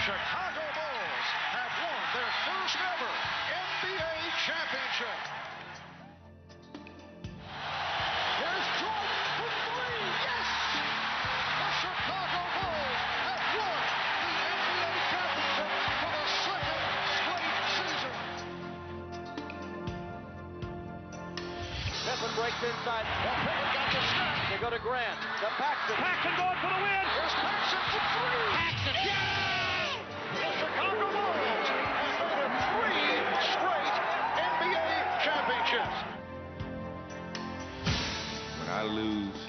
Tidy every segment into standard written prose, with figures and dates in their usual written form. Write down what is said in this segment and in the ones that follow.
Chicago Bulls have won their first ever NBA championship. Here's Jordan for three. Yes! The Chicago Bulls have won the NBA championship for the second straight season. Pippen breaks inside. Well, Pippen got the snap. They go to Grant. To Paxson. Paxson going for the win. Here's Paxson for three. Paxson. Yeah! The Chicago Bulls have won three straight NBA championships. When I lose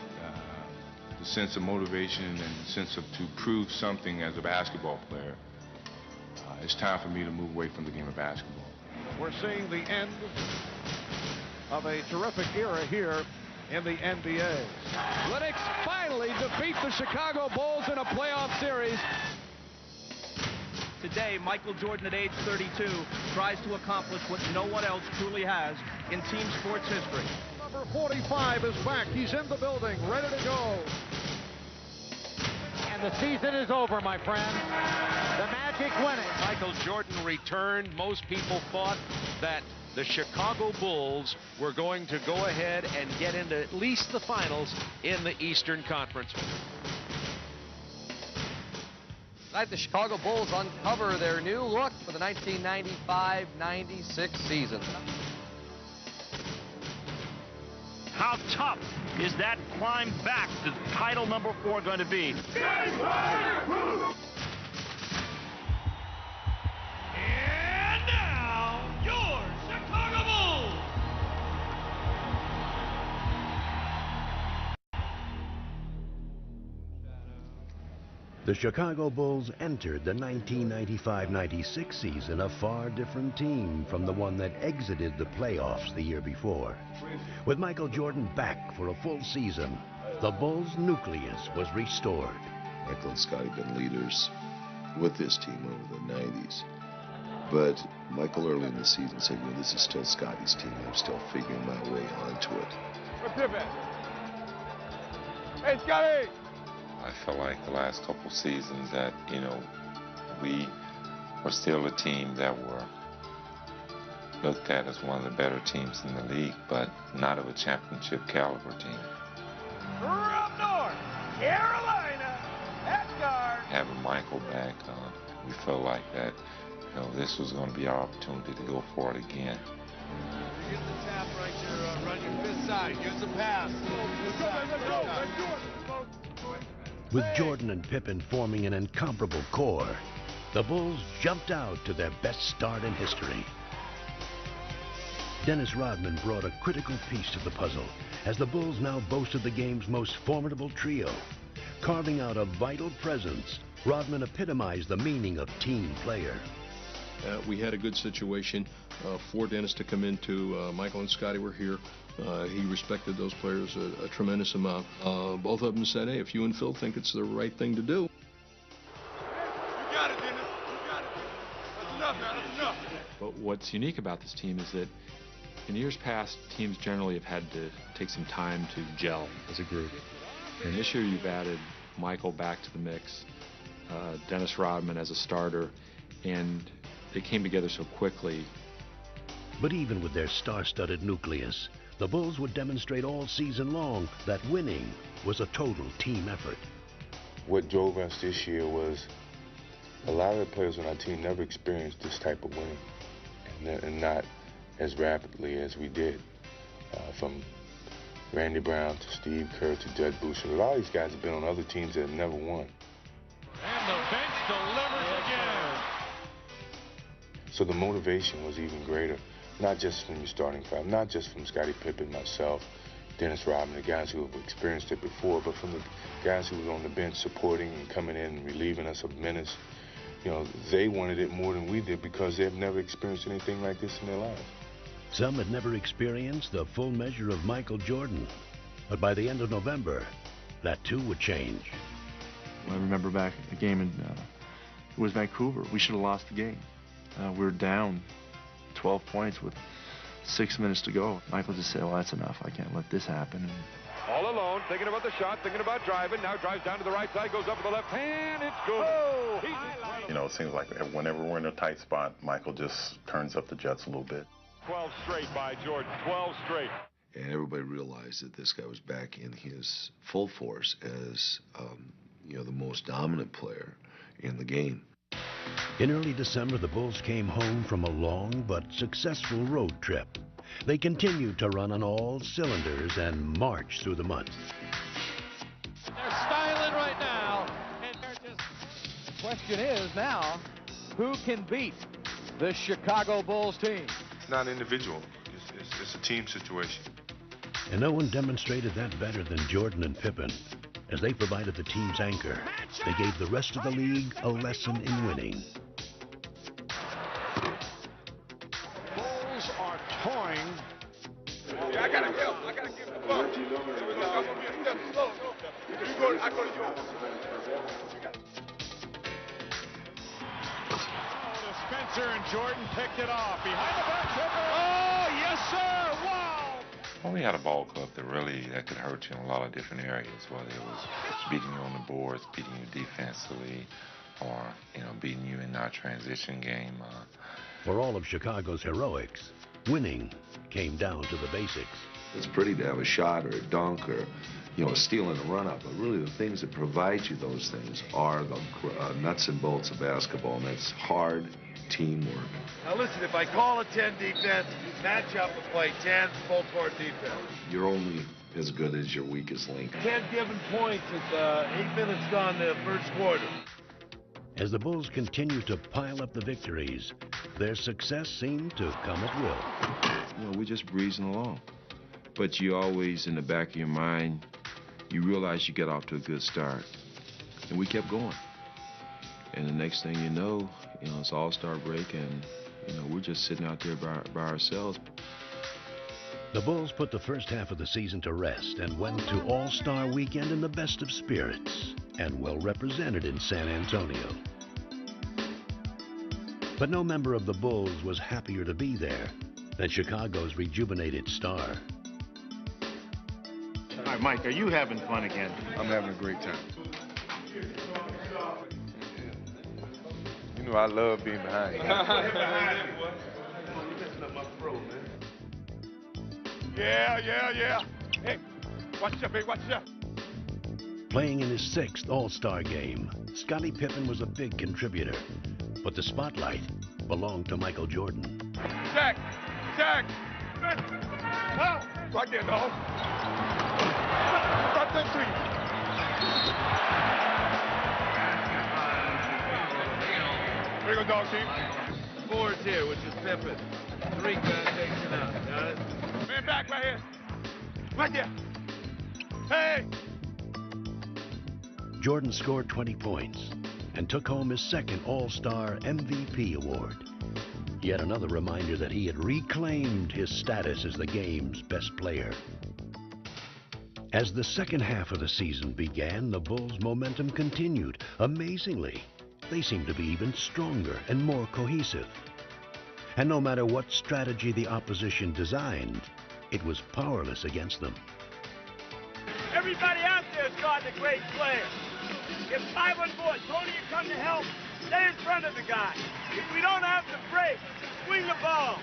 the sense of motivation and the sense of to prove something as a basketball player, it's time for me to move away from the game of basketball. We're seeing the end of a terrific era here in the NBA. Lennox finally defeat the Chicago Bulls in a playoff series. Today, Michael Jordan at age 32 tries to accomplish what no one else truly has in team sports history. Number 45 is back. He's in the building, ready to go. And the season is over, my friend. The Magic win it. Michael Jordan returned. Most people thought that the Chicago Bulls were going to go ahead and get into at least the finals in the Eastern Conference. Tonight, the Chicago Bulls uncover their new look for the 1995-96 season. How tough is that climb back to title number 4 going to be? And now, your Chicago Bulls! The Chicago Bulls entered the 1995-96 season a far different team from the one that exited the playoffs the year before. With Michael Jordan back for a full season, the Bulls' nucleus was restored. Michael and Scotty been leaders with this team over the 90s. But Michael early in the season said, you know, this is still Scotty's team. I'm still figuring my way onto it. Hey, Scotty! I feel like the last couple seasons that, you know, we were still a team that were looked at as one of the better teams in the league, but not of a championship caliber team. From North Carolina, at guard. Having Michael back, we felt like that, you know, this was going to be our opportunity to go for it again. Get the tap right there, run your fifth side, use the pass. Let's go. With Jordan and Pippen forming an incomparable core, the Bulls jumped out to their best start in history. Dennis Rodman brought a critical piece to the puzzle as the Bulls now boasted the game's most formidable trio. Carving out a vital presence, Rodman epitomized the meaning of team player. We had a good situation for Dennis to come into. Michael and Scotty were here. He respected those players a tremendous amount. Both of them said, hey, if you and Phil think it's the right thing to do. You got it, Dennis. You got it. That's enough, man. That's enough. But what's unique about this team is that in years past, teams generally have had to take some time to gel as a group. And this year you've added Michael back to the mix, Dennis Rodman as a starter, and they came together so quickly. But even with their star-studded nucleus, the Bulls would demonstrate all season long that winning was a total team effort. What drove us this year was a lot of the players on our team never experienced this type of winning, and not as rapidly as we did. From Randy Brown to Steve Kerr to Judd Boucher. A lot of these guys have been on other teams that have never won. And the bench delivers again. So the motivation was even greater, not just from your starting five, not just from Scottie Pippen, myself, Dennis Rodman, the guys who have experienced it before, but from the guys who were on the bench supporting and coming in and relieving us of menace. You know, they wanted it more than we did because they've never experienced anything like this in their lives. Some had never experienced the full measure of Michael Jordan, but by the end of November, that too would change. I remember back a game in it was Vancouver. We should have lost the game. We were down 12 points with 6 minutes to go. Michael just said, well, that's enough. I can't let this happen. All alone, thinking about the shot, thinking about driving. Now drives down to the right side, goes up with the left hand. It's good. You know, it seems like whenever we're in a tight spot, Michael just turns up the jets a little bit. 12 straight by Jordan, 12 straight. And everybody realized that this guy was back in his full force as, the most dominant player in the game. In early December, the Bulls came home from a long but successful road trip. They continued to run on all cylinders and march through the month. They're styling right now. And the question is now, who can beat the Chicago Bulls team? It's not individual. It's a team situation. And no one demonstrated that better than Jordan and Pippen. As they provided the team's anchor, they gave the rest of the league a lesson in winning. Bulls are toying. Yeah, I gotta give the ball. I go to you. Spencer and Jordan picked it off. Behind the back, Pippen. Oh, yes, sir. Wow. Well, we had a ball club that could hurt you in a lot of different areas, whether it was beating you on the boards, beating you defensively, or, beating you in our transition game. For all of Chicago's heroics, winning came down to the basics. It's pretty to have a shot or a dunk or, a steal and a run-up, but really the things that provide you those things are the nuts and bolts of basketball, and that's hard teamwork. Now listen, if I call a 10 defense, match up and play 10 full-court defense. You're only as good as your weakest link. 10 given points at 8 minutes gone the first quarter. As the Bulls continued to pile up the victories, their success seemed to come at will. We're just breezing along. But you always, in the back of your mind, you realize you get off to a good start. And we kept going. And the next thing you know, it's All-Star break, and, we're just sitting out there by ourselves. The Bulls put the first half of the season to rest and went to All-Star weekend in the best of spirits and well represented in San Antonio. But no member of the Bulls was happier to be there than Chicago's rejuvenated star. All right, Mike, are you having fun again? I'm having a great time. I love being behind you. Yeah. Hey, watch out, big, watch out. Playing in his 6th All-Star game, Scottie Pippen was a big contributor, but the spotlight belonged to Michael Jordan. Jack! Right there, dog. Right there, 3. There you go, dog team. 4's here, which is Pippen. 3 takes it out. Got it? Man back right here. Right there. Hey! Jordan scored 20 points and took home his 2nd All-Star MVP award. Yet another reminder that he had reclaimed his status as the game's best player. As the second half of the season began, the Bulls' momentum continued. Amazingly, they seemed to be even stronger and more cohesive. And no matter what strategy the opposition designed, it was powerless against them. Everybody out there is guarding a great player. If 5 on board, Tony, you come to help, stay in front of the guy. If we don't have the break, swing the ball.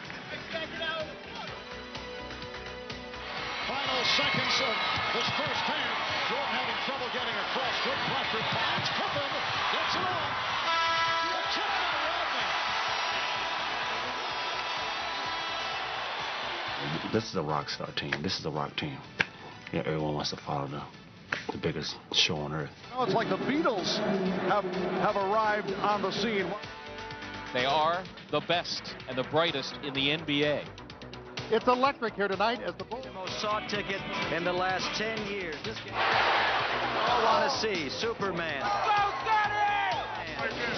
Final seconds of this first half. Jordan having trouble getting across. Good pressure. Finds Pippen. Gets it on. Chip by Rodney. This is a rock star team. This is a rock team. Everyone wants to follow the biggest show on earth. Now it's like the Beatles have arrived on the scene. They are the best and the brightest in the NBA. It's electric here tonight as the Bulls. The most sought ticket in the last 10 years. This game all want to see Superman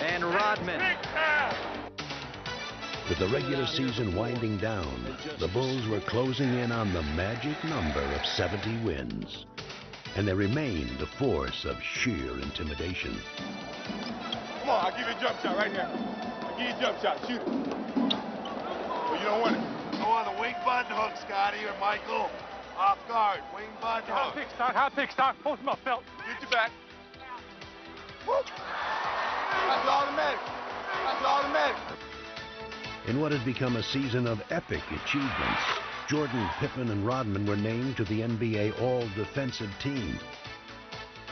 and Rodman. With the regular season winding down, the Bulls were closing in on the magic number of 70 wins. And they remained a force of sheer intimidation. Come on, I'll give you a jump shot right now. I'll give you a jump shot. Shoot it. Well, you don't want it. Go on the wing button hook, Scotty or Michael. Off guard. Wing button hook. Hot pick start. Post him up, Felt. Get your back. Whoop. That's automatic. That's automatic. In what had become a season of epic achievements, Jordan, Pippen, and Rodman were named to the NBA All-Defensive Team.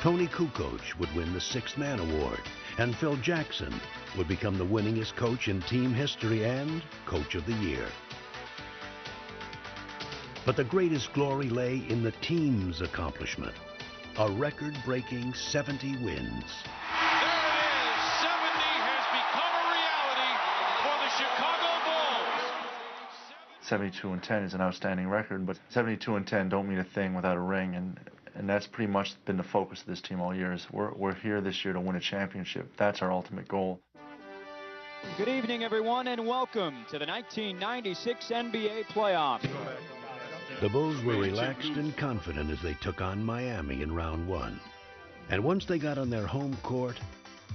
Tony Kukoc would win the Sixth Man Award, and Phil Jackson would become the winningest coach in team history and Coach of the Year. But the greatest glory lay in the team's accomplishment, a record-breaking 70 wins. 72-10 is an outstanding record, but 72-10 don't mean a thing without a ring, and that's pretty much been the focus of this team all year. Is we're here this year to win a championship. That's our ultimate goal. Good evening, everyone, and welcome to the 1996 NBA playoffs. The Bulls were relaxed and confident as they took on Miami in round one. And once they got on their home court,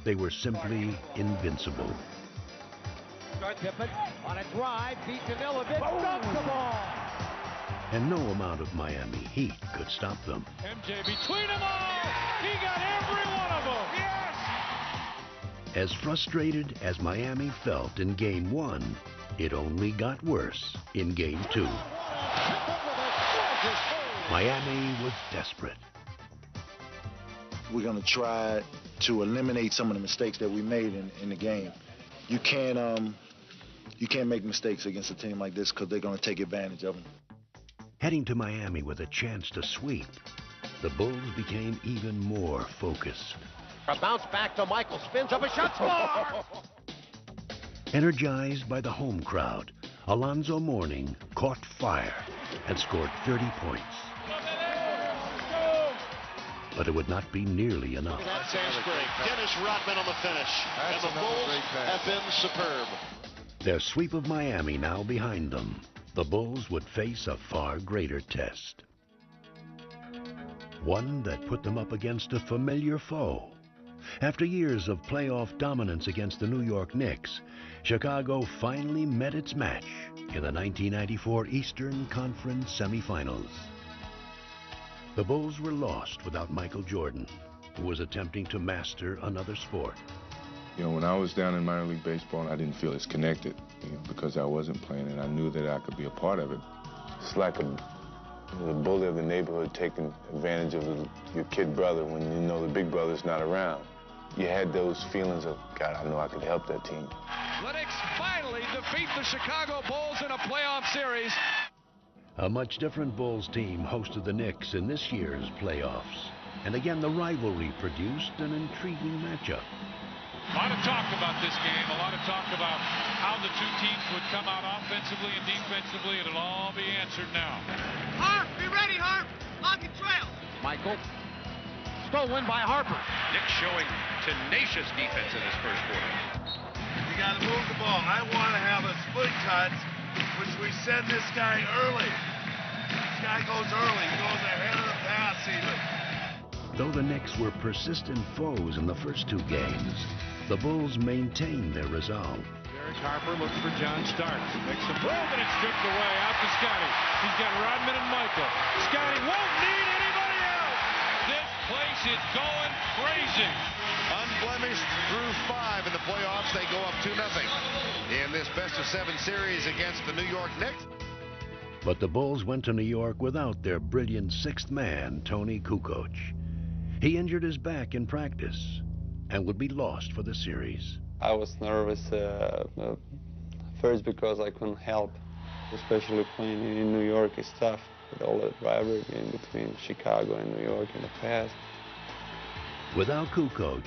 they were simply invincible. Pippen on a drive, beat Danilovic, dunks the ball. And no amount of Miami heat could stop them. MJ between them all. He got every one of them. Yes! As frustrated as Miami felt in Game 1, it only got worse in Game 2. Miami was desperate. We're going to try to eliminate some of the mistakes that we made in the game. You can't make mistakes against a team like this because they're going to take advantage of them. Heading to Miami with a chance to sweep, the Bulls became even more focused. A bounce back to Michael, spins up a shot, score! Energized by the home crowd, Alonzo Mourning caught fire and scored 30 points. But it would not be nearly enough. That fast break. Dennis Rodman on the finish. And the Bulls have been superb. Their sweep of Miami now behind them, the Bulls would face a far greater test. One that put them up against a familiar foe. After years of playoff dominance against the New York Knicks, Chicago finally met its match in the 1994 Eastern Conference semifinals. The Bulls were lost without Michael Jordan, who was attempting to master another sport. You know, when I was down in minor league baseball, I didn't feel as connected, because I wasn't playing, and I knew that I could be a part of it. It's like the bully of the neighborhood taking advantage of your kid brother when you know the big brother's not around. You had those feelings of, God, I know I could help that team. The Knicks finally defeat the Chicago Bulls in a playoff series. A much different Bulls team hosted the Knicks in this year's playoffs. And again, the rivalry produced an intriguing matchup. A lot of talk about this game, a lot of talk about how the two teams would come out offensively and defensively, and it'll all be answered now. Harp, be ready, Harp. Lock and trail. Michael, stolen by Harper. Knicks showing tenacious defense in this first quarter. You got to move the ball. I want to have a split cut, which we send this guy early. This guy goes early. He goes ahead of the pass even. Though the Knicks were persistent foes in the first two games, the Bulls maintained their resolve. Derek Harper looks for John Starks. Makes a move, and it's stripped away out to Scotty. He's got Rodman and Michael. Scotty won't need anybody else. This place is going crazy. Unblemished through 5 in the playoffs. They go up 2-0 in this best-of-7 series against the New York Knicks. But the Bulls went to New York without their brilliant sixth man, Tony Kukoc. He injured his back in practice and would be lost for the series. I was nervous first because I couldn't help, especially playing in New York is tough with all that rivalry in between Chicago and New York in the past. Without Kukoc,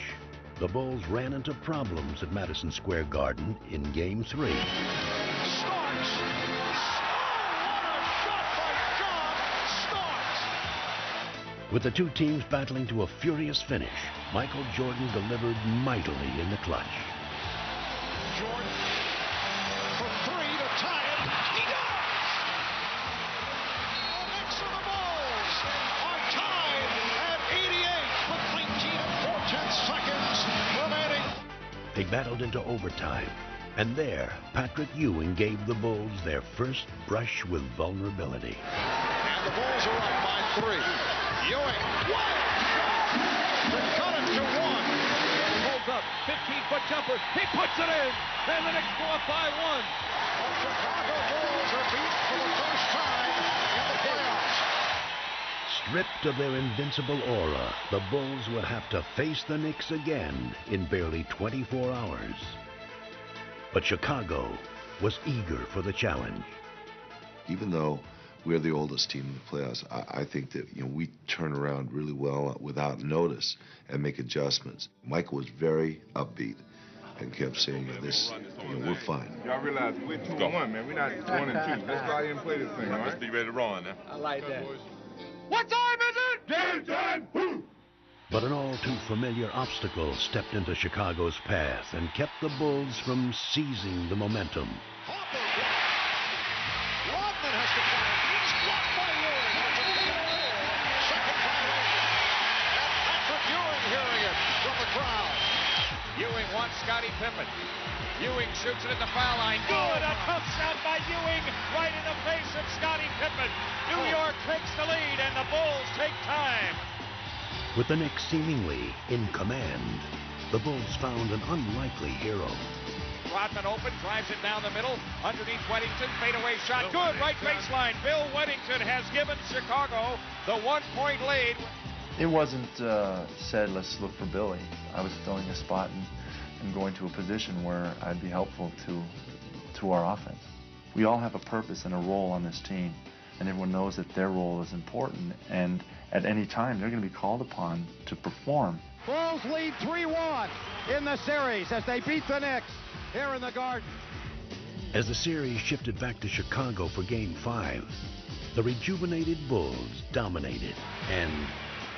the Bulls ran into problems at Madison Square Garden in Game 3. With the two teams battling to a furious finish, Michael Jordan delivered mightily in the clutch. Jordan for 3 to tie it. He does! The Knicks and the Bulls are tied at 88 with 19 and 4/10 seconds remaining. They battled into overtime, and there, Patrick Ewing gave the Bulls their first brush with vulnerability. And the Bulls are up by 3. Ewing, wild shot to cut it to 1. Bulls up. 15-foot jumper. He puts it in. And the Knicks go up by 1. The Chicago Bulls are beat for the first time in the playoffs. Stripped of their invincible aura, the Bulls would have to face the Knicks again in barely 24 hours. But Chicago was eager for the challenge. Even though we're the oldest team in the playoffs, I think that we turn around really well without notice and make adjustments. Michael was very upbeat and kept saying, "This, we're fine." Y'all realize we're 2-1, man. We're not 1-2. Let's go out here and play this thing, all right? Let's be ready to run now. I like that. What time is it? Game time! Woo! But an all-too-familiar obstacle stepped into Chicago's path and kept the Bulls from seizing the momentum. Rodman has to play. He's blocked by Ewing. Second violation. And Patrick Ewing hearing it from the crowd. Ewing wants Scottie Pippen. Ewing shoots it at the foul line. Good, a tough shot by Ewing right in the face of Scottie Pippen. New York takes the lead and the Bulls take time. With the Knicks seemingly in command, the Bulls found an unlikely hero. Rodman open, drives it down the middle, underneath Weddington, fadeaway shot, good, right baseline. Bill Weddington has given Chicago the 1-point lead. It wasn't said, let's look for Billy. I was filling a spot and going to a position where I'd be helpful to our offense. We all have a purpose and a role on this team, and everyone knows that their role is important, and at any time they're going to be called upon to perform. Bulls lead 3-1 in the series as they beat the Knicks here in the Garden. As the series shifted back to Chicago for Game 5, the rejuvenated Bulls dominated and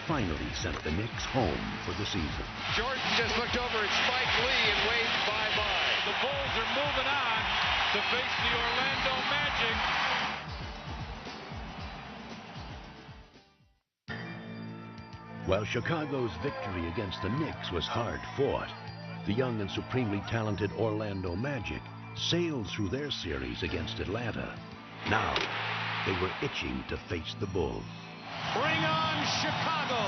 finally sent the Knicks home for the season. Jordan just looked over at Spike Lee and waved bye-bye. The Bulls are moving on to face the Orlando Magic. While Chicago's victory against the Knicks was hard-fought, the young and supremely talented Orlando Magic sailed through their series against Atlanta. Now, they were itching to face the Bulls. Bring on Chicago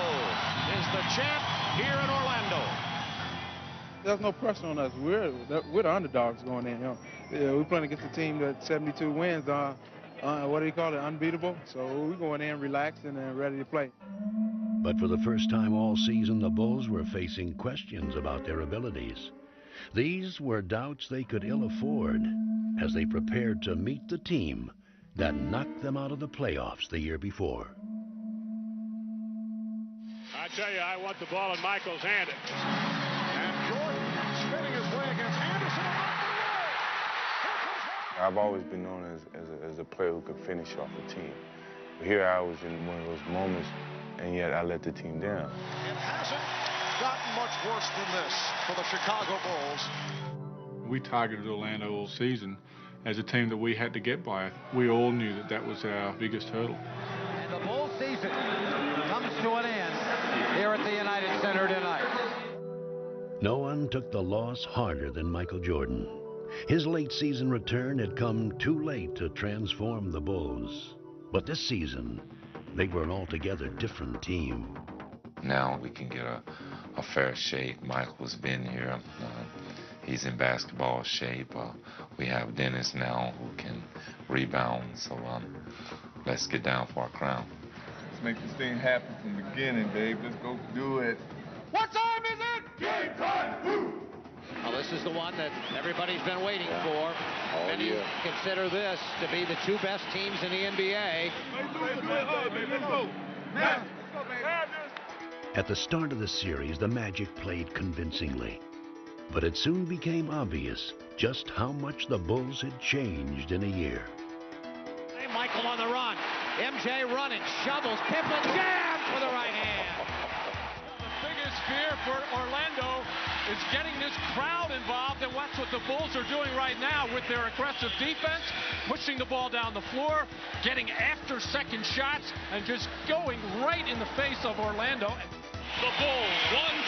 is the champ here in Orlando. There's no pressure on us. We're the underdogs going in. We're playing against a team that 72 wins. What do you call it? Unbeatable. So we're going in relaxed and ready to play. But for the first time all season, the Bulls were facing questions about their abilities. These were doubts they could ill afford as they prepared to meet the team that knocked them out of the playoffs the year before. I tell you, I want the ball in Michael's hand. And Jordan spinning his way against Anderson. I've always been known as a player who could finish off a team. But here I was in one of those moments, and yet I let the team down. It hasn't gotten much worse than this for the Chicago Bulls. We targeted Orlando all season as a team that we had to get by. We all knew that that was our biggest hurdle. And the Bulls season comes to an end here at the United Center tonight. No one took the loss harder than Michael Jordan. His late season return had come too late to transform the Bulls. But this season, they were an altogether different team. Now we can get a fair shake. Michael's been here. He's in basketball shape. We have Dennis now who can rebound. So let's get down for our crown. Let's make this thing happen from the beginning, babe. Let's go do it. What time is it? Game time! Woo! Well, this is the one that everybody's been waiting for. Oh, Many consider this to be the two best teams in the NBA. At the start of the series, the Magic played convincingly. But it soon became obvious just how much the Bulls had changed in a year. Hey, Michael on the run. MJ running, shovels, Pippen jam for the right hand. The biggest fear for Orlando is getting this crowd involved, and that's what the Bulls are doing right now with their aggressive defense, pushing the ball down the floor, getting after second shots, and just going right in the face of Orlando. The Bulls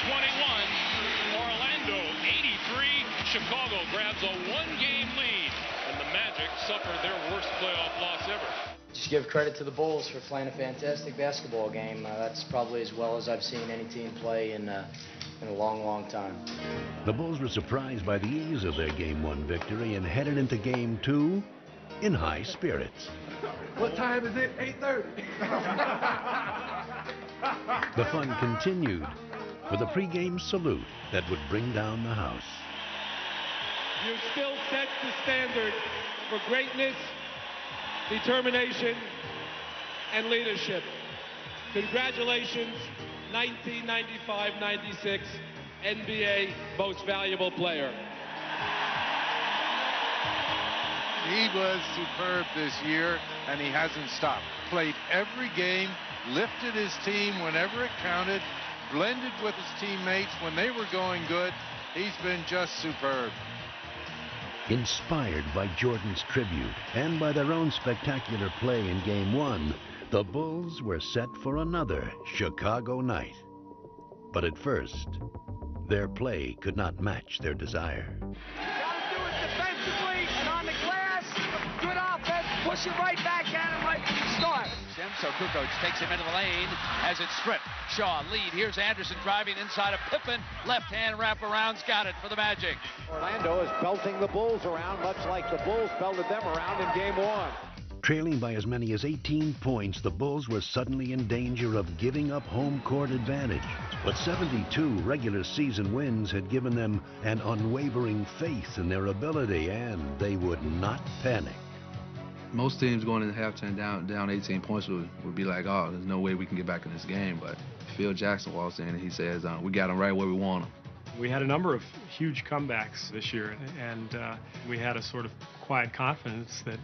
121, Orlando 83. Chicago grabs a one-game lead, and the Magic suffer their worst playoff loss ever. Just give credit to the Bulls for playing a fantastic basketball game. That's probably as well as I've seen any team play in in a long, long time. The Bulls were surprised by the ease of their Game 1 victory and headed into Game 2 in high spirits. What time is it? 8:30. The fun continued with a pregame salute that would bring down the house. You still set the standard for greatness, determination, and leadership. Congratulations, 1995-96 NBA Most Valuable Player. He was superb this year, and he hasn't stopped. Played every game, lifted his team whenever it counted, blended with his teammates when they were going good. He's been just superb. Inspired by Jordan's tribute and by their own spectacular play in Game 1, the Bulls were set for another Chicago night. But at first, their play could not match their desire. Defensively and on the glass, good offense, push it right back at him right from the start. So Kukoc takes him into the lane as it's stripped. Shaw lead. Here's Anderson driving inside of Pippen. Left hand wraparound's got it for the Magic. Orlando is belting the Bulls around, much like the Bulls belted them around in Game 1. Trailing by as many as 18 points, the Bulls were suddenly in danger of giving up home court advantage. But 72 regular season wins had given them an unwavering faith in their ability, and they would not panic. Most teams going into halftime down 18 points would be like, oh, there's no way we can get back in this game. But Phil Jackson walks in and he says, we got them right where we want them. We had a number of huge comebacks this year, and we had a sort of quiet confidence that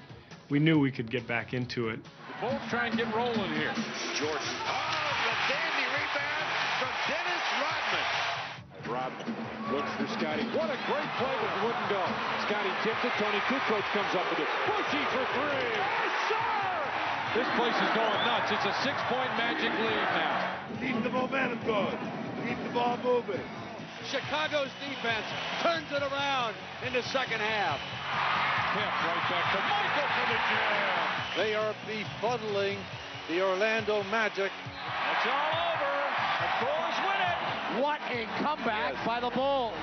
we knew we could get back into it. The Bulls try and get rolling here. Jordan. Oh, the dandy rebound from Dennis Rodman. Rodman looks for Scotty. What a great play, but it wouldn't go. Scotty tipped it. Tony Kukoc comes up with it. Bushy for three. Yes, sir! This place is going nuts. It's a 6-point Magic lead now. Keep the momentum going. Keep the ball moving. Chicago's defense turns it around in the second half. Pip right back to Michael for the jam. They are befuddling the Orlando Magic. It's all over. The Bulls win it. What a comeback by the Bulls.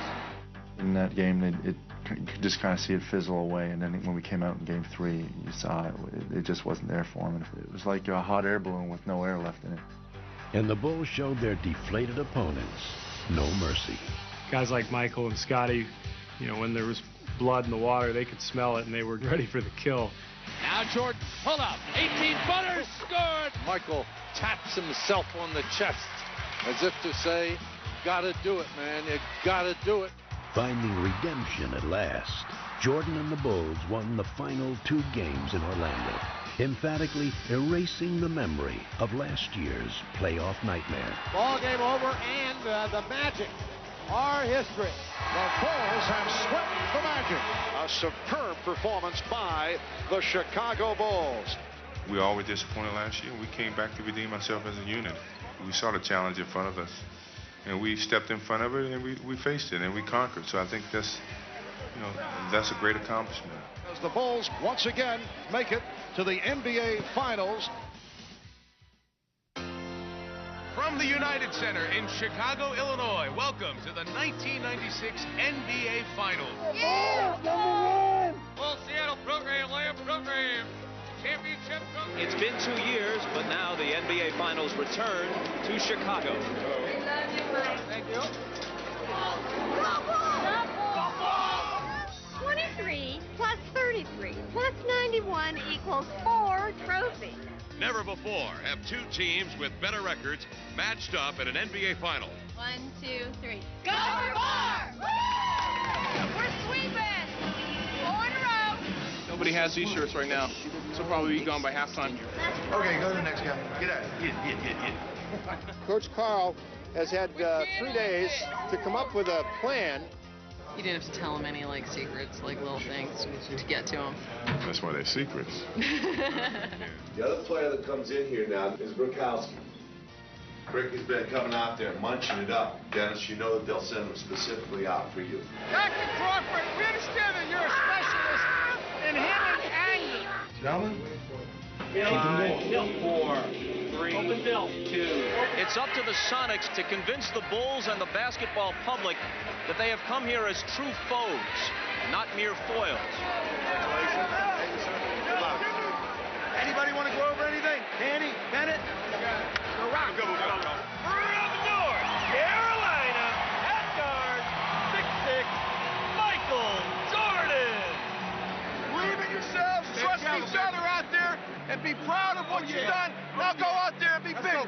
In that game, you could just kind of see it fizzle away, and then when we came out in Game 3, you saw it just wasn't there for them. It was like a hot air balloon with no air left in it. And the Bulls showed their deflated opponents no mercy. Guys like Michael and Scotty, when there was blood in the water, they could smell it, and they were ready for the kill. Now Jordan, pull up, 18-footer, scored! Michael taps himself on the chest as if to say, gotta do it, man, you gotta do it. Finding redemption at last, Jordan and the Bulls won the final 2 games in Orlando, emphatically erasing the memory of last year's playoff nightmare. Ball game over, and the Magic are history. The Bulls have swept the Magic. A superb performance by the Chicago Bulls. We were always disappointed last year. We came back to redeem ourselves as a unit. We saw the challenge in front of us, and we stepped in front of it, and we faced it, and we conquered. So I think that's a great accomplishment. As the Bulls once again make it to the NBA Finals. From the United Center in Chicago, Illinois, welcome to the 1996 NBA Finals. Yeah, number 1. Full Seattle program, layup program. Championship program. It's been 2 years, but now the NBA Finals return to Chicago. Thank you. 23 plus 33 plus 91 equals 4 trophies. Never before have 2 teams with better records matched up in an NBA Final. 1, 2, 3. Go for 4! We're sweeping! 4 in a row. Nobody has these shirts right now, so probably be gone by halftime. Okay, go to the next guy. Get out. Get. Coach Carl has had 3 days to come up with a plan. You didn't have to tell him any secrets, little things to get to him. That's why they're secrets. The other player that comes in here now is Brokowski. Brick has been coming out there munching it up. Dennis, you know that they'll send him specifically out for you. Dr. Crawford, we understand that you're a specialist in handling anger. Gentlemen, Hill 4. 3, 2. It's up to the Sonics to convince the Bulls and the basketball public that they have come here as true foes, not mere foils. Anybody want to go over anything? Danny, Bennett? Go round. Go. Around the door. Carolina at guard, 6'6", Michael Jordan. Believe in yourselves. Trust each other out there and be proud of what you've done. Now go out there and be big. Go,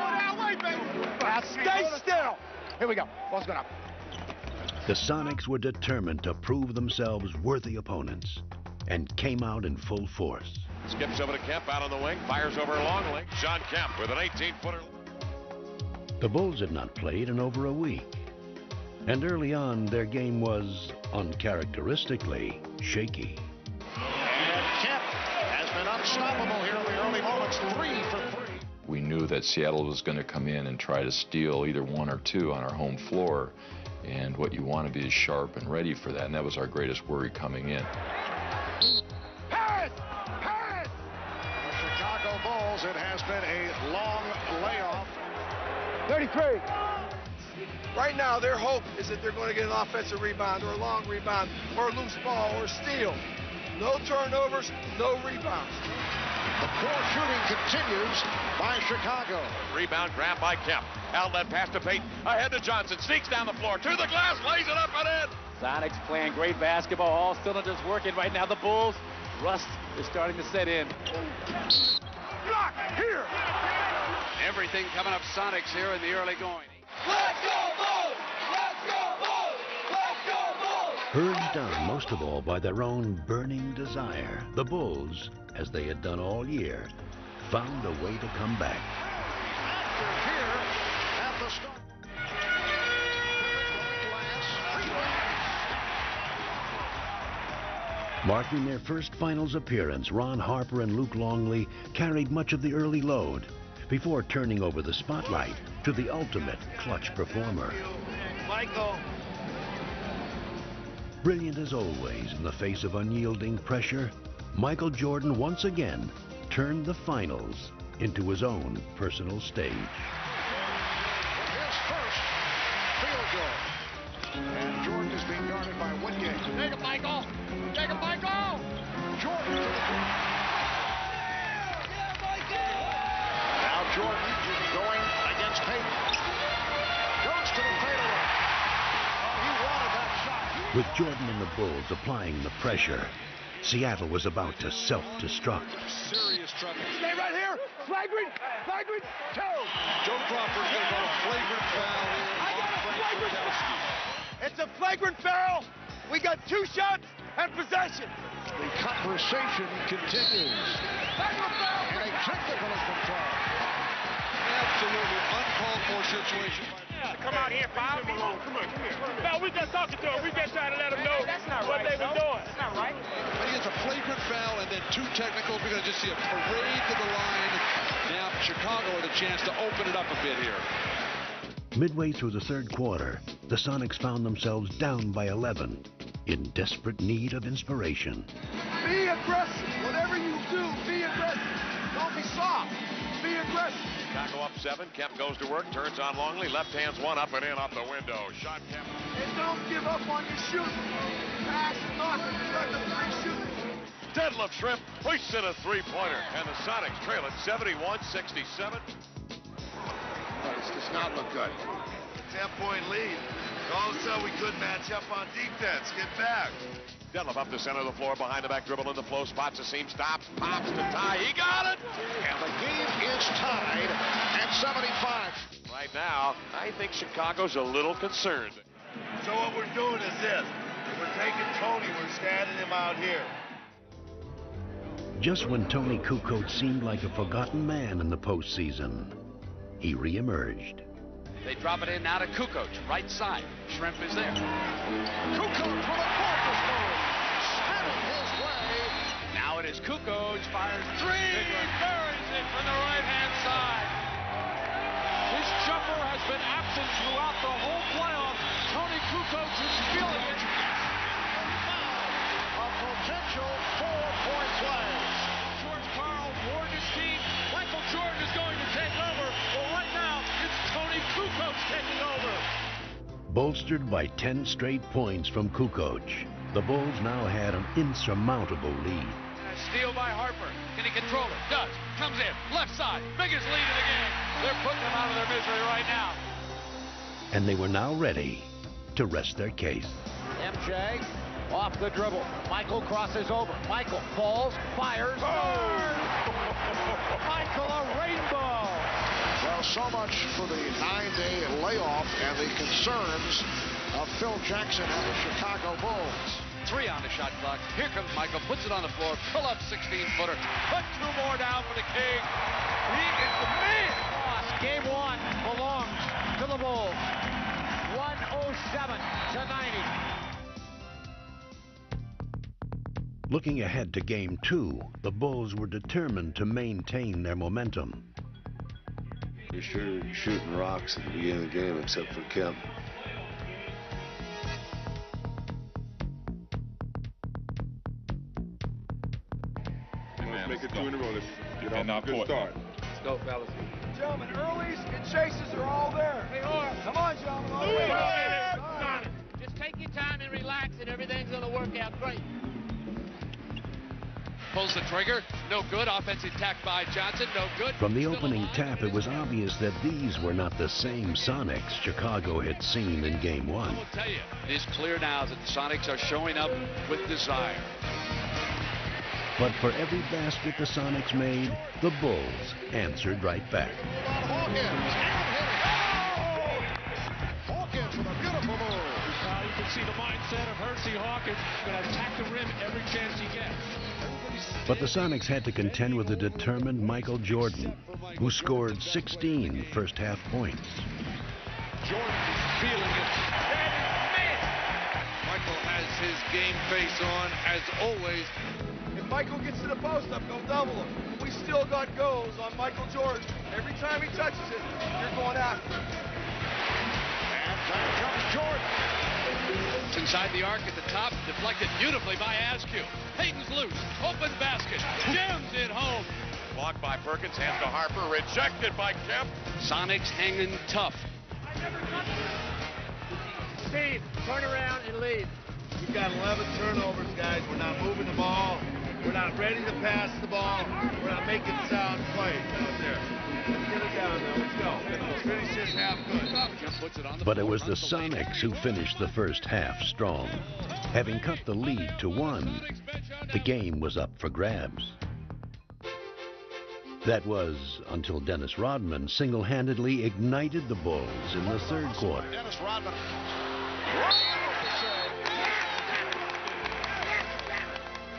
that way, baby. Now stay still. Here we go. Ball's going up. The Sonics were determined to prove themselves worthy opponents and came out in full force. Skips over to Kemp out on the wing, fires over Longley. Sean Kemp with an 18-footer. The Bulls had not played in over a week, and early on their game was uncharacteristically shaky. And Kemp has been unstoppable here in the early moments, 3 for 3. We knew that Seattle was going to come in and try to steal either 1 or 2 on our home floor, and what you want to be is sharp and ready for that, and that was our greatest worry coming in. Pass! Pass! The Chicago Bulls, it has been a long layoff. 33. Right now, their hope is that they're going to get an offensive rebound or a long rebound or a loose ball or steal. No turnovers, no rebounds. The poor shooting continues by Chicago. Rebound grab by Kemp. Outlet pass to Payton. Ahead to Johnson. Sneaks down the floor. To the glass. Lays it up and in. Sonics playing great basketball. All cylinders working right now. The Bulls, rust is starting to set in. Block here. Everything coming up Sonics here in the early going. Let's go, Bulls! Let's go, Bulls! Let's go, Bulls! Urged on most of all by their own burning desire, the Bulls, as they had done all year, found a way to come back. Here at the start. Marking their first finals appearance, Ron Harper and Luke Longley carried much of the early load before turning over the spotlight to the ultimate clutch performer. Michael. Brilliant as always in the face of unyielding pressure, Michael Jordan once again turned the finals into his own personal stage. His first field goal. And Jordan is being guarded by Woodgate. Take it, Michael. Take it, Michael. Jordan to the front. Now Jordan going against Payton. Goes to the fadeaway. Oh, he wanted that shot. With Jordan and the Bulls applying the pressure, Seattle was about to self-destruct. Serious trouble. Stay right here. Flagrant 2. Joe Crawford's going to call a flagrant foul. I got a flagrant foul. It's a flagrant foul. We got 2 shots and possession. The conversation continues. And a technical has been called. Absolutely uncalled for situation. Come out here, foul. Come here. No, we just talking to him. We just trying to let him know what they were doing. That's not right. But he has a flagrant foul and then 2 technicals. We're going to just see a parade to the line. Now Chicago with a chance to open it up a bit here. Midway through the third quarter, the Sonics found themselves down by 11, in desperate need of inspiration. Be aggressive. Whatever you do, be aggressive. Don't be soft. Be aggressive. Chicago up 7. Kemp goes to work. Turns on Longley. Left hand's one up and in off the window. Shot Kemp. And don't give up on your shooting. Pass it off and let the 3 shooters. Deadlift Shrimp hoists in a 3-pointer. And the Sonics trail at 71-67. This does not look good. 10-point lead. All of a sudden we couldn't match up on defense. Get back. Deadlift up the center of the floor, behind the back dribble in the flow, spots the seam, stops, pops to tie. He got it! And the game is tied at 75. Right now, I think Chicago's a little concerned. So what we're doing is this. We're taking Tony, we're standing him out here. Just when Tony Kukoc seemed like a forgotten man in the postseason, he reemerged. They drop it in now to Kukoc, right side. Shrimp is there. Kukoc with a gorgeous move. Spinning his way. Now it is Kukoc, fires 3, buries it from the right-hand side. His jumper has been absent throughout the whole playoff. Tony Kukoc is feeling it. A potential 4-point play. George Karl Tony Kukoc taking over. Bolstered by 10 straight points from Kukoc, the Bulls now had an insurmountable lead. Steal by Harper. Can he control it? Does. Comes in. Left side. Biggest lead of the game. They're putting them out of their misery right now. And they were now ready to rest their case. MJ off the dribble. Michael crosses over. Michael falls, fires. Michael, a rainbow. Well, so much for the 9-day layoff and the concerns of Phil Jackson and the Chicago Bulls. 3 on the shot clock. Here comes Michael. Puts it on the floor. Pull up 16-footer. Put 2 more down for the King. He is the man. Game 1 belongs to the Bulls. 107 to 90. Looking ahead to Game 2, the Bulls were determined to maintain their momentum. You're sure shooting rocks at the beginning of the game, except for Kemp. Let's make it 2 in a row. Let's get off a good start. Let's go, fellas. Gentlemen, earlies and chases are all there. They are. Come on, gentlemen. All the way. Just take your time and relax, and everything's going to work out great. Pulls the trigger. No good. Offensive attack by Johnson. No good. From the opening tap, it was obvious that these were not the same Sonics Chicago had seen in Game 1. I will tell you, it is clear now that the Sonics are showing up with desire. But for every basket the Sonics made, the Bulls answered right back. Hawkins with a beautiful move. You can see the mindset of Hersey Hawkins. Going to attack the rim every chance he gets. But the Sonics had to contend with a determined Michael Jordan, who scored 16 first-half points. Jordan's feeling it. Michael has his game face on, as always. If Michael gets to the post-up, they'll double him. We still got goals on Michael Jordan. Every time he touches it, you're going after him. And down comes Jordan. It's inside the arc at the top, deflected beautifully by Askew. Hayden's loose, open basket, jams it home. Blocked by Perkins, hands to Harper, rejected by Kemp. Sonics hanging tough. Steve, turn around and lead. We've got 11 turnovers, guys. We're not moving the ball. We're not ready to pass the ball. We're not making sound plays out there. Let's get it down there. Let's go. Let's finish this half good. But it was the Sonics who finished the first half strong. Having cut the lead to 1, the game was up for grabs. That was until Dennis Rodman single-handedly ignited the Bulls in the third quarter. Dennis Rodman.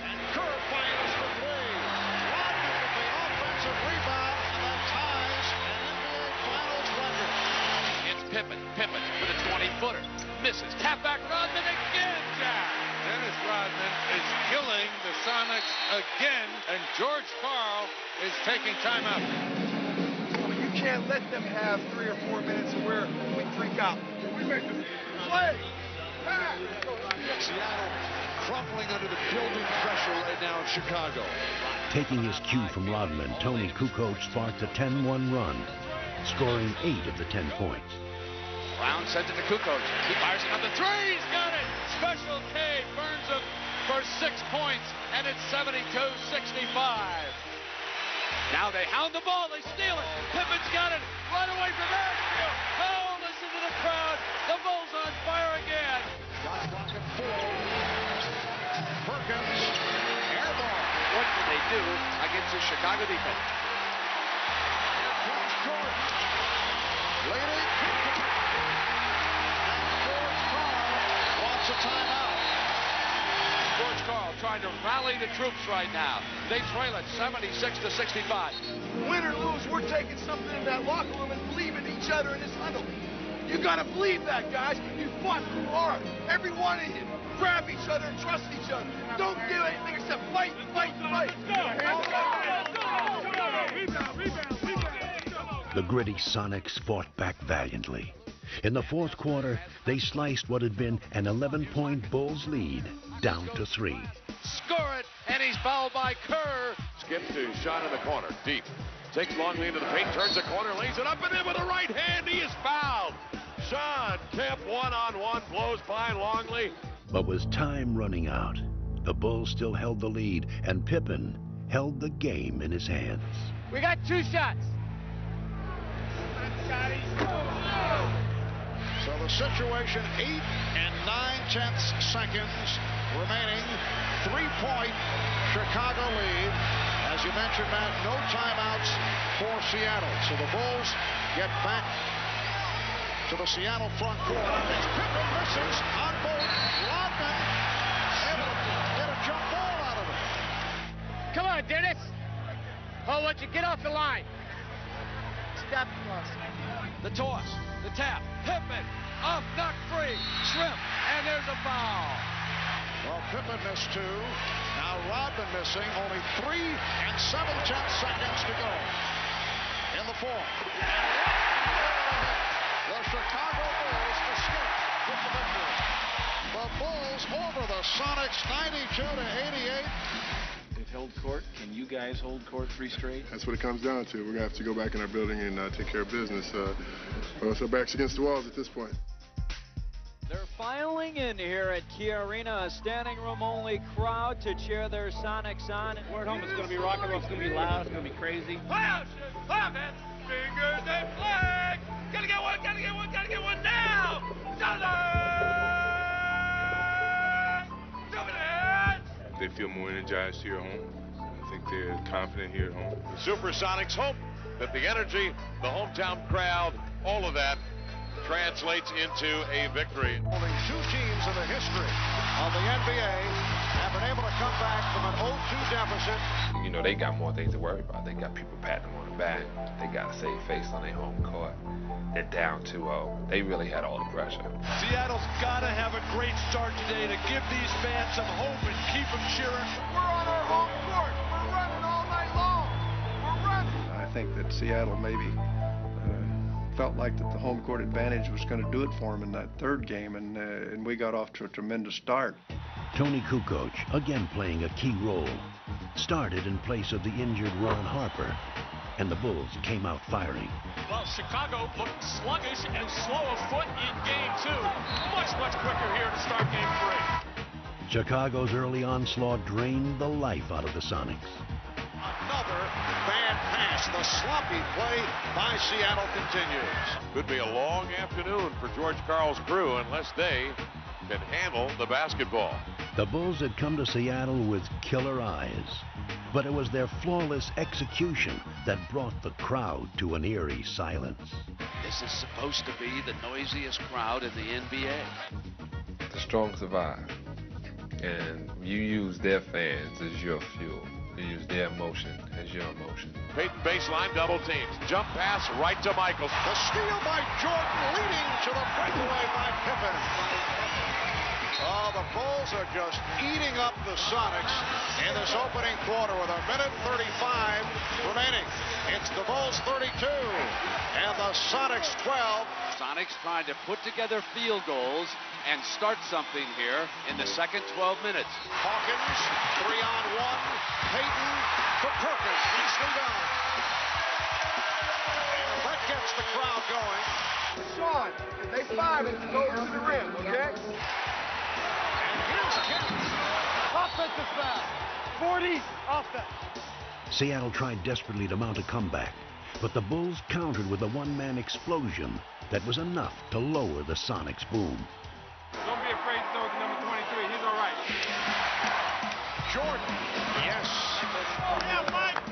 And Kerr fires for 3. Rodman with the offensive rebound, and that ties an NBA Finals record. It's Pippen with a 20-footer. Misses. Tap back Rodman again, Jack. Dennis Rodman is killing the Sonics again, and George Karl is taking timeout. You can't let them have 3 or 4 minutes where we freak out. We make them play. Seattle crumbling under the building pressure right now in Chicago. Taking his cue from Rodman, Tony Kukoc sparked a 10-1 run, scoring 8 of the 10 points. Brown sends it to Kukoc. He fires another 3. He's got it. Special K burns him for 6 points, and it's 72-65. Now they hound the ball. They steal it. Pippen's got it. Right away from Askew. Oh, listen to the crowd. The Bulls on fire again. Shot clock at 4. Perkins, air ball. What can they do against the Chicago defense? Here comes Jordan. Lady Kukoc. And George Karl wants a timeout. George Karl trying to rally the troops right now. They trail it 76-65. Win or lose, we're taking something in that locker room and believe in each other in this huddle. You gotta believe that, guys. You fought too hard. Every one of you. Grab each other and trust each other. Don't do anything except fight, fight, fight. The gritty Sonics fought back valiantly. In the fourth quarter, they sliced what had been an 11-point Bulls lead down to 3. score it, and he's fouled by Kerr. Skip to shot in the corner, deep. Takes Longley into the paint, turns the corner, lays it up and in with a right hand. He is fouled. Sean Kemp one-on-one blows by Longley. But with time running out, the Bulls still held the lead, and Pippen held the game in his hands. We got 2 shots. So the situation, 8 9/10 seconds remaining. 3-point Chicago lead. As you mentioned, Matt, no timeouts for Seattle. So the Bulls get back to the Seattle front court. As Pippen misses on both. Rodman able to get a jump ball out of it. Come on, Dennis. Oh, let you get off the line. Step plus. The toss, the tap, Pippen, off, knock free, Shrimp, and there's a foul. Well, Pippen missed 2. Now Rodman missing. Only 3 7/10 seconds to go in the fourth. The Chicago Bulls escape with the victory. The Bulls over the Sonics 92-88. They've held court. Can you guys hold court 3 straight? That's what it comes down to. We're going to have to go back in our building and take care of business. So our backs against the walls at this point. They're filing in here at Kia Arena, a standing room only crowd to cheer their Sonics on. We're at home. It's going to be rock and roll. It's going to be loud. It's going to be crazy. Fingers and flag. Gotta get one, gotta get one, gotta get one now. They feel more energized here at home. I think they're confident here at home. Supersonics hope that the energy, the hometown crowd, all of that translates into a victory. Only 2 teams in the history of the NBA have been able to come back from an 0-2 deficit. You know, they got more things to worry about. They got people patting them on the back. They got to save face on their home court. They're down 2-0. They really had all the pressure. Seattle's got to have a great start today to give these fans some hope and keep them cheering. We're on our home court. We're running all night long. We're running. I think that Seattle maybe felt like that the home court advantage was going to do it for them in that 3rd game, and we got off to a tremendous start. Tony Kukoc, again playing a key role, started in place of the injured Ron Harper, and the Bulls came out firing. Well, Chicago looked sluggish and slow of foot in game 2. Much, much quicker here to start game 3. Chicago's early onslaught drained the life out of the Sonics. Another bad pass. The sloppy play by Seattle continues. Could be a long afternoon for George Karl's crew unless they can handle the basketball. The Bulls had come to Seattle with killer eyes, but it was their flawless execution that brought the crowd to an eerie silence. This is supposed to be the noisiest crowd in the NBA. The strong survive, and you use their fans as your fuel. You use their emotion as your emotion. Peyton baseline, double teams. Jump pass right to Michael. The steal by Jordan, leading to the breakaway by Pippen. Oh, the Bulls are just eating up the Sonics in this opening quarter with 1:35 remaining. It's the Bulls 32 and the Sonics 12. Sonics trying to put together field goals and start something here in the second 12 minutes. Hawkins, 3-on-1. Peyton for Perkins. Nicely done. And that gets the crowd going. Sean, they 5 and go to the rim, okay? Offensive foul. 40 offense. Seattle tried desperately to mount a comeback, but the Bulls countered with a one-man explosion that was enough to lower the Sonics' boom. Don't be afraid to throw to number 23. He's all right. Jordan. Yes. Yeah, Mike.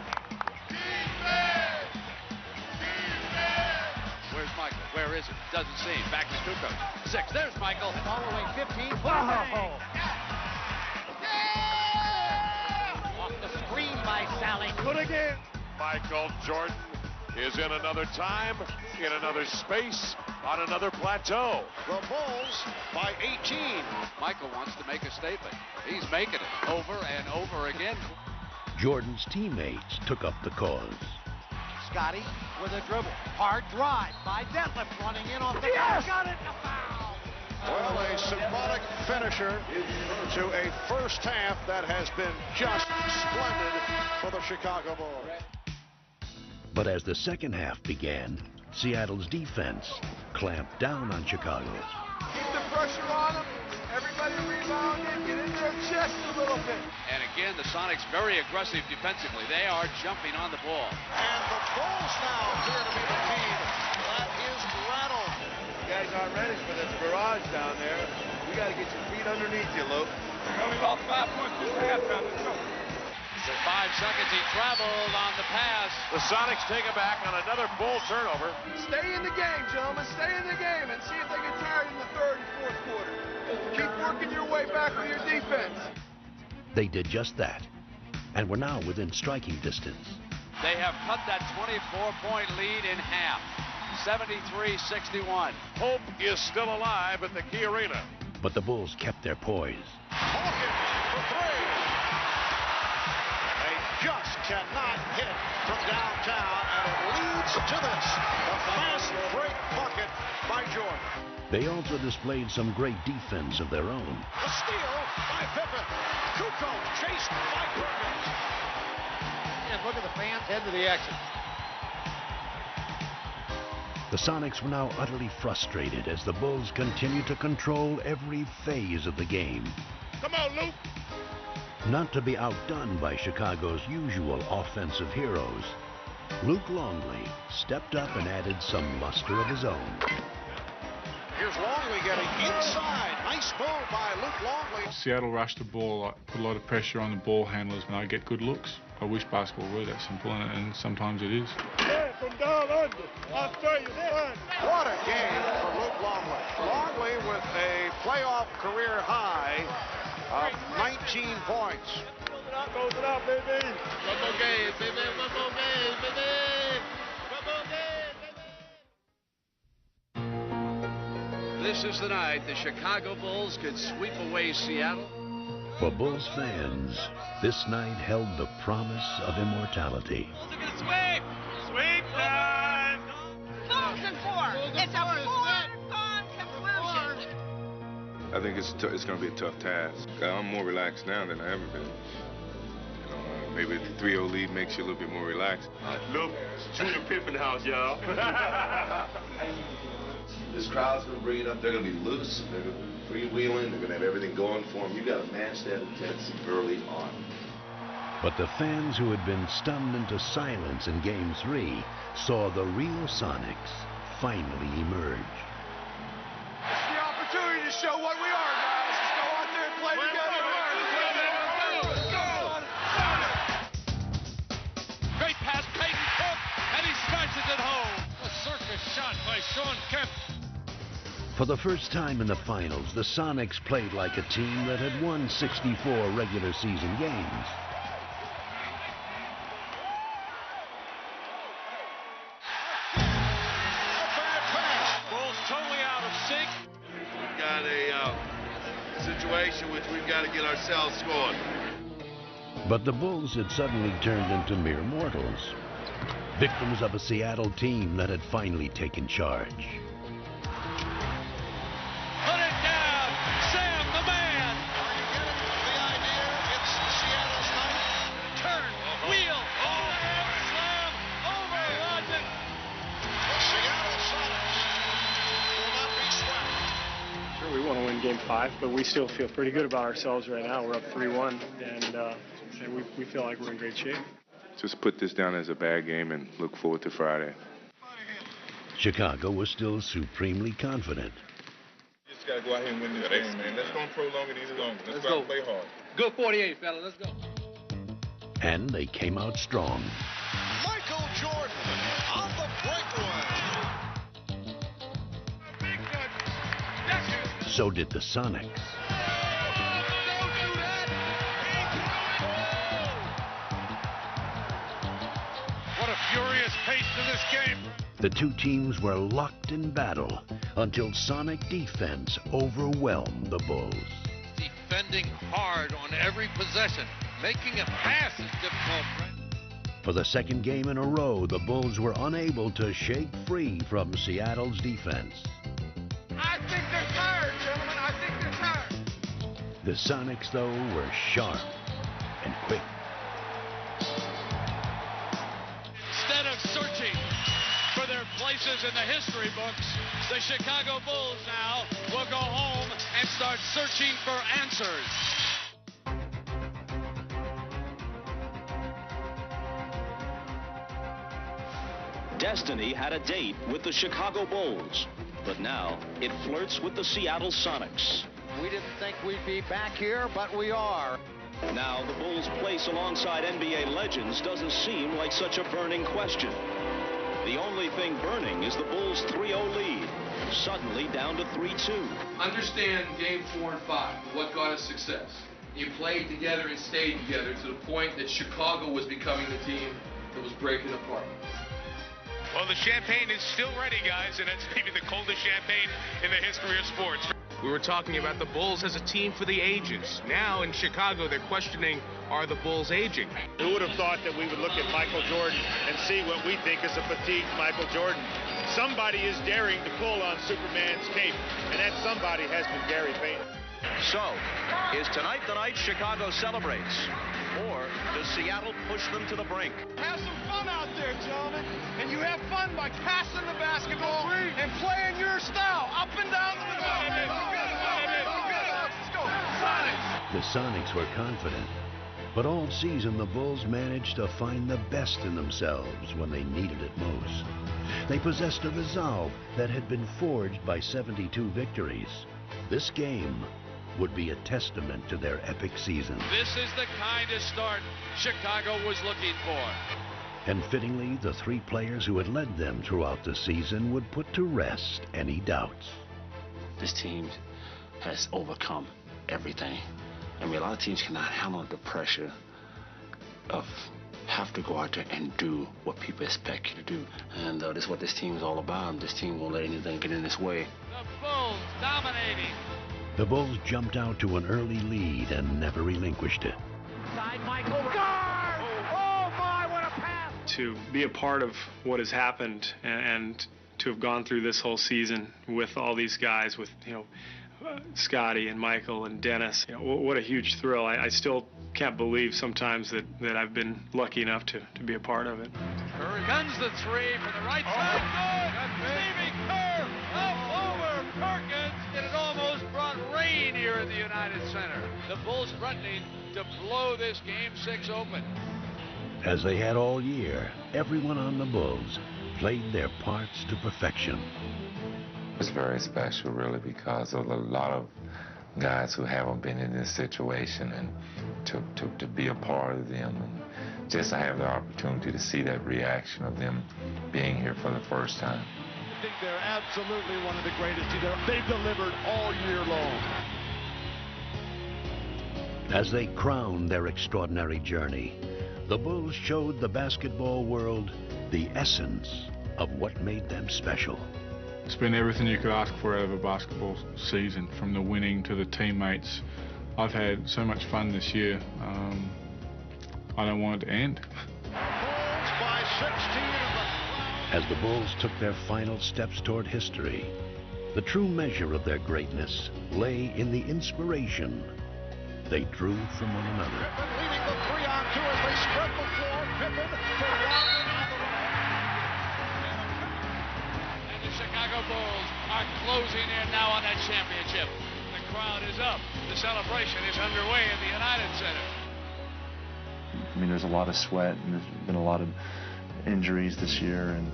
Where's Michael? Where is it? Doesn't seem. Back to Kukoc. 6. There's Michael. Following 15. Wow. Off the screen by Sally. Good again. Michael Jordan is in another time, in another space, on another plateau. The Bulls by 18. Michael wants to make a statement. He's making it over and over again. Jordan's teammates took up the cause. Scotty with a dribble. Hard drive by Detlef running in off the Yes! Got it. A foul. Well, a symbolic finisher to a first half that has been just splendid for the Chicago Bulls. But as the second half began, Seattle's defense clamped down on Chicago. Keep the pressure on them. Everybody rebound and get in their chest a little bit. And again, the Sonics very aggressive defensively. They are jumping on the ball. And the Bulls now appear to be the team that is rattled. You guys aren't ready for this barrage down there. We got to get your feet underneath you, Luke. We only lost 5 points this halftime. Let's go. For 5 seconds, he traveled on the pass. The Sonics take it back on another Bull turnover. Stay in the game, gentlemen. Stay in the game and see if they get tired in the third and fourth quarter. Keep working your way back with your defense. They did just that, and were now within striking distance. They have cut that 24-point lead in half. 73-61. Hope is still alive at the Key Arena. But the Bulls kept their poise. Hawkins for three. They just cannot hit from downtown, and it leads to this. A fast break bucket by Jordan. They also displayed some great defense of their own. A steal by Pippen. Kukoc chased by Perkins. And look at the fans head to the exit. The Sonics were now utterly frustrated as the Bulls continued to control every phase of the game. Come on, Luke. Not to be outdone by Chicago's usual offensive heroes, Luke Longley stepped up and added some luster of his own. Here's Longley getting inside. Nice move by Luke Longley. Seattle rushed the ball, put a lot of pressure on the ball handlers, and I get good looks. I wish basketball were that simple, and sometimes it is. Yeah, from down under. I'll tell you, son. What a game for Luke Longley. Longley with a playoff career high of 19 points. Close it out, baby. One more game, baby. One more game, baby. One more game. This is the night the Chicago Bulls could sweep away Seattle. For Bulls fans, this night held the promise of immortality. Sweep! Sweep time! Bulls in 4. It's a foregone conclusion. I think it's going to be a tough task. I'm more relaxed now than I ever been. Maybe the 3-0 lead makes you a little bit more relaxed. Look, Junior Pippen house, y'all. This crowd's going to bring it up. They're going to be loose. They're going to be freewheeling. They're going to have everything going for them. You got to match that intensity early on. But the fans who had been stunned into silence in Game 3 saw the real Sonics finally emerge. It's the opportunity to show what we are, guys. Let's go out there and play together. Great pass, Peyton Cook, and he smashes it home. A circus shot by Sean Kemp. For the first time in the finals, the Sonics played like a team that had won 64 regular season games. Bulls totally out of sync. We've got a situation which we've got to get ourselves scored. But the Bulls had suddenly turned into mere mortals, victims of a Seattle team that had finally taken charge. Put it down! Sam, the man! Are you getting the idea? It's Seattle's night. Turn, wheel, overhead slam, over Rodman. The Seattle Sonics will not be swept. Sure, we want to win Game 5, but we still feel pretty good about ourselves right now. We're up 3-1, and we feel like we're in great shape. Just put this down as a bad game and look forward to Friday. Chicago was still supremely confident. Just got to go out here and win this game, man. Let's don't prolong it any longer. Let's go play hard. Good 48, fella. Let's go. And they came out strong. Michael Jordan on the breakaway. So did the Sonics. What a furious pace to this game. The two teams were locked in battle until Sonic defense overwhelmed the Bulls. Defending hard on every possession. Making a pass is difficult. For the second game in a row, the Bulls were unable to shake free from Seattle's defense. I think they're tired, gentlemen. The Sonics, though, were sharp and quick. Instead of searching for their places in the history books, the Chicago Bulls now will go home and start searching for answers. Destiny had a date with the Chicago Bulls, but now it flirts with the Seattle Sonics. We didn't think we'd be back here, but we are. Now the Bulls' place alongside NBA legends doesn't seem like such a burning question. The only thing burning is the Bulls' 3-0 lead, suddenly down to 3-2. Understand game 4 and 5, what got us success. You played together and stayed together to the point that Chicago was becoming the team that was breaking apart. Well, the champagne is still ready, guys, and it's maybe the coldest champagne in the history of sports. We were talking about the Bulls as a team for the ages. Now in Chicago, they're questioning, are the Bulls aging? Who would have thought that we would look at Michael Jordan and see what we think is a fatigued Michael Jordan? Somebody is daring to pull on Superman's cape, and that somebody has been Gary Payton. So, is tonight the night Chicago celebrates? Or does Seattle push them to the brink? Have some fun out there, gentlemen. And you have fun by passing the basketball and playing your style up and down the middle. Let's go. Sonics. The Sonics were confident, but all season the Bulls managed to find the best in themselves when they needed it most. They possessed a resolve that had been forged by 72 victories. This game would be a testament to their epic season. This is the kind of start Chicago was looking for. And fittingly, the three players who had led them throughout the season would put to rest any doubts. This team has overcome everything. I mean, a lot of teams cannot handle the pressure of have to go out there and do what people expect you to do. And this is what this team is all about. This team won't let anything get in its way. The Bulls dominating. The Bulls jumped out to an early lead and never relinquished it. Side Michael. Guard! Oh my, what a pass! To be a part of what has happened and to have gone through this whole season with all these guys, with Scotty and Michael and Dennis, what a huge thrill. I still can't believe sometimes that I've been lucky enough to be a part of it. Guns the three from the right side. Good. Stevie Kerr up over Perkins. And it almost brought rain here in the United Center. The Bulls threatening to blow this Game 6 open. As they had all year, everyone on the Bulls played their parts to perfection. It's very special, really, because of a lot of guys who haven't been in this situation, and to be a part of them, and just to have the opportunity to see that reaction of them being here for the first time. I think they're absolutely one of the greatest. They've delivered all year long. As they crowned their extraordinary journey, the Bulls showed the basketball world the essence of what made them special. It's been everything you could ask for out of a basketball season, from the winning to the teammates. I've had so much fun this year. I don't want it to end. Bulls by 16. As the Bulls took their final steps toward history, the true measure of their greatness lay in the inspiration they drew from one another. Pippen leading the 3-on-2 as they spread the floor. Pippen for Rodman on the right. And the Chicago Bulls are closing in now on that championship. The crowd is up. The celebration is underway in the United Center. I mean, there's a lot of sweat, and there's been a lot of injuries this year, and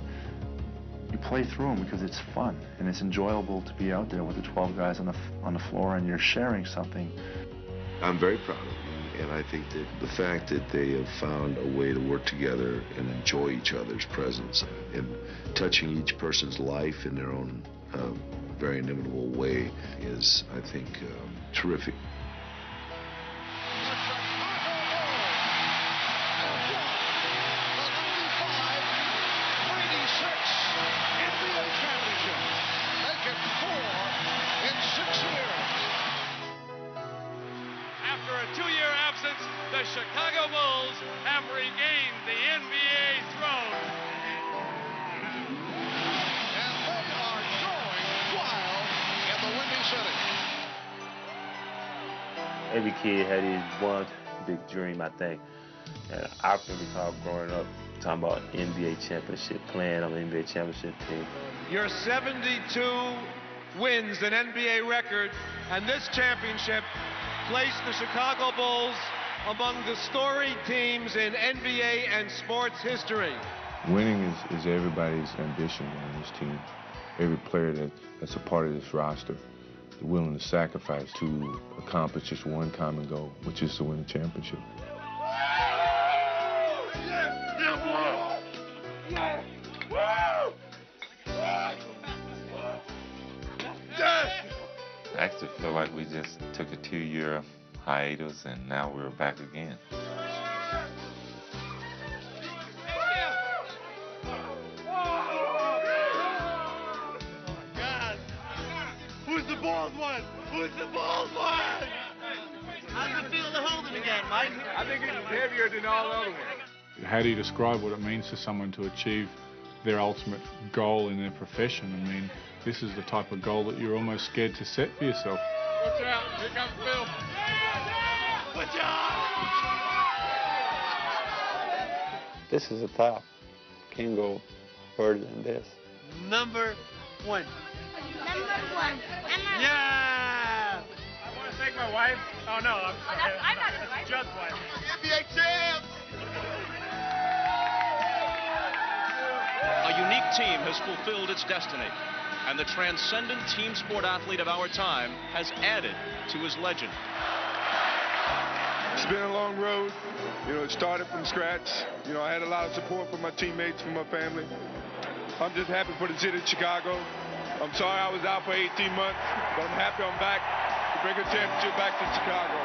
you play through them because it's fun and it's enjoyable to be out there with the 12 guys on the floor, and you're sharing something. I'm very proud of them, and I think that the fact that they have found a way to work together and enjoy each other's presence and touching each person's life in their own very inimitable way is, I think, terrific. The Chicago Bulls have regained the NBA throne. And they are going wild in the Windy City. every kid had his one big dream, I think. And I can recall growing up talking about NBA championship, playing on the NBA championship team. Your 72 wins, an NBA record, and this championship placed the Chicago Bulls among the storied teams in NBA and sports history. Winning is everybody's ambition on this team. Every player that's a part of this roster is willing to sacrifice to accomplish just one common goal, which is to win a championship. I actually feel like we just took a 2-year hiatus and now we're back again. Who's the Bulls one? Who's the Bulls one? How's it feel to hold it again, Mike? I think it's heavier than all the other ones. How do you describe what it means to someone to achieve their ultimate goal in their profession? I mean, this is the type of goal that you're almost scared to set for yourself. Watch out, here comes Bill. Watch out! This is a top. Can't go further than this. Number one. Yeah! I want to thank my wife. Oh, no. I'm not his wife. Judd's wife. NBA champs! A unique team has fulfilled its destiny, and the transcendent team sport athlete of our time has added to his legend. It's been a long road. You know, it started from scratch. You know, I had a lot of support from my teammates, from my family. I'm just happy for the city of Chicago. I'm sorry I was out for 18 months, but I'm happy I'm back to bring a championship back to Chicago.